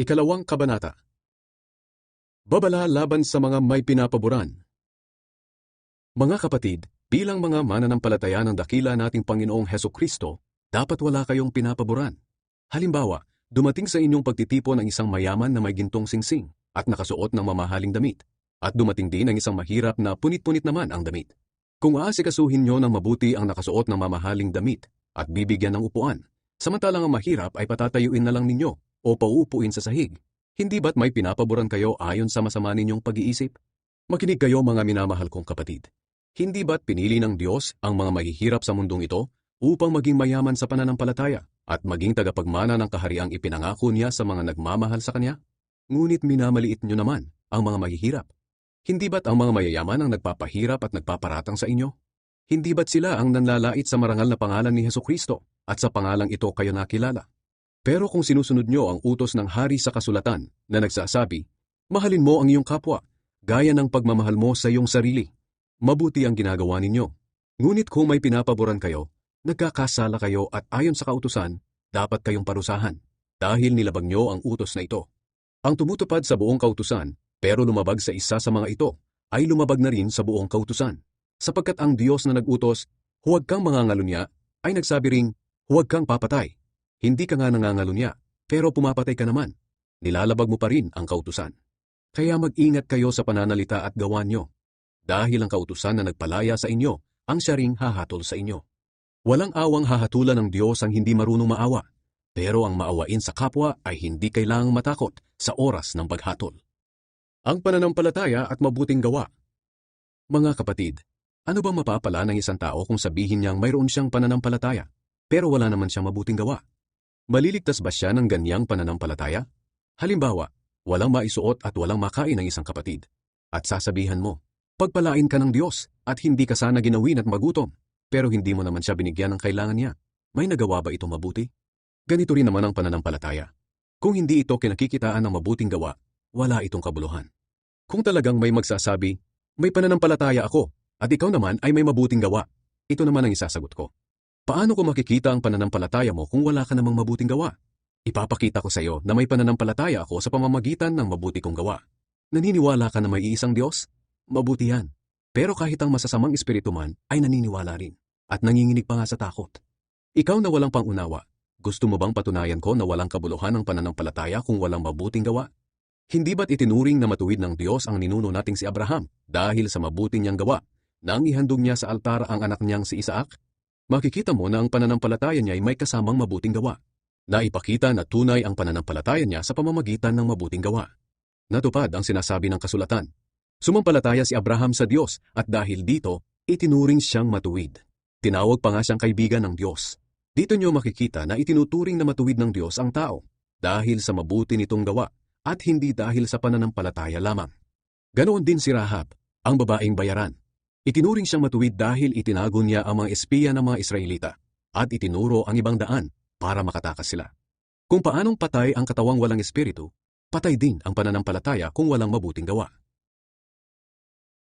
Ikalawang kabanata. Babala laban sa mga may pinapaboran. Mga kapatid, bilang mga mananampalataya ng dakila nating Panginoong Hesukristo, dapat wala kayong pinapaboran. Halimbawa, dumating sa inyong pagtitipon ang isang mayaman na may gintong singsing at nakasuot ng mamahaling damit, at dumating din ang isang mahirap na punit-punit naman ang damit. Kung aasikasuhin nyo ng mabuti ang nakasuot ng mamahaling damit at bibigyan ng upuan, samantalang ang mahirap ay patatayuin na lang ninyo o pauupuin sa sahig, hindi ba't may pinapaboran kayo ayon sa masama ninyong pag-iisip? Makinig kayo mga minamahal kong kapatid. Hindi ba't pinili ng Diyos ang mga mahihirap sa mundong ito upang maging mayaman sa pananampalataya at maging tagapagmana ng kahariang ipinangako niya sa mga nagmamahal sa Kanya? Ngunit minamaliit nyo naman ang mga mahihirap. Hindi ba't ang mga mayayaman ang nagpapahirap at nagpaparatang sa inyo? Hindi ba't sila ang nanlalait sa marangal na pangalan ni Hesukristo at sa pangalang ito kayo nakilala? Pero kung sinusunod nyo ang utos ng hari sa kasulatan na nagsasabi, mahalin mo ang iyong kapwa, gaya ng pagmamahal mo sa iyong sarili, mabuti ang ginagawa ninyo. Ngunit kung may pinapaboran kayo, nagkakasala kayo at ayon sa kautusan, dapat kayong parusahan, dahil nilabag nyo ang utos na ito. Ang tumutupad sa buong kautusan, pero lumabag sa isa sa mga ito, ay lumabag na rin sa buong kautusan. Sapagkat ang Diyos na nag-utos, huwag kang mangangalunya, ay nagsabi ring, huwag kang papatay. Hindi ka nga nangangalunya, pero pumapatay ka naman. Nilalabag mo pa rin ang kautusan. Kaya mag-ingat kayo sa pananalita at gawa nyo. Dahil ang kautusan na nagpalaya sa inyo, ang siya ring hahatol sa inyo. Walang awang hahatulan ng Diyos ang hindi marunong maawa, pero ang maawain sa kapwa ay hindi kailangang matakot sa oras ng paghatol. Ang pananampalataya at mabuting gawa. Mga kapatid, ano bang mapapala ng isang tao kung sabihin niyang mayroon siyang pananampalataya, pero wala naman siyang mabuting gawa? Maliligtas ba siya ng ganyang pananampalataya? Halimbawa, walang maisuot at walang makain ng isang kapatid. At sasabihan mo, pagpalain ka ng Diyos at hindi ka sana ginawin at magutom, pero hindi mo naman siya binigyan ng kailangan niya. May nagawa ba ito mabuti? Ganito rin naman ang pananampalataya. Kung hindi ito kinakikitaan ng mabuting gawa, wala itong kabuluhan. Kung talagang may magsasabi, may pananampalataya ako, at ikaw naman ay may mabuting gawa, ito naman ang isasagot ko. Paano ko makikita ang pananampalataya mo kung wala ka namang mabuting gawa? Ipapakita ko sa iyo na may pananampalataya ako sa pamamagitan ng mabuti kong gawa. Naniniwala ka na may iisang Diyos? Mabuti yan. Pero kahit ang masasamang espiritu man ay naniniwala rin at nanginginig pa nga sa takot. Ikaw na walang pangunawa, gusto mo bang patunayan ko na walang kabuluhan ang pananampalataya kung walang mabuting gawa? Hindi ba't itinuring na matuwid ng Diyos ang ninuno nating si Abraham dahil sa mabuti niyang gawa nang ihandog niya sa altar ang anak niyang si Isaac? Makikita mo na ang pananampalataya niya ay may kasamang mabuting gawa. Naipakita na tunay ang pananampalataya niya sa pamamagitan ng mabuting gawa. Natupad ang sinasabi ng kasulatan. Sumampalataya si Abraham sa Diyos at dahil dito, itinuring siyang matuwid. Tinawag pa nga siyang kaibigan ng Diyos. Dito niyo makikita na itinuturing na matuwid ng Diyos ang tao dahil sa mabuti nitong gawa at hindi dahil sa pananampalataya lamang. Ganoon din si Rahab, ang babaeng bayaran. Itinuring siyang matuwid dahil itinago niya ang mga espiya ng mga Israelita at itinuro ang ibang daan para makatakas sila. Kung paanong patay ang katawang walang espiritu, patay din ang pananampalataya kung walang mabuting gawa.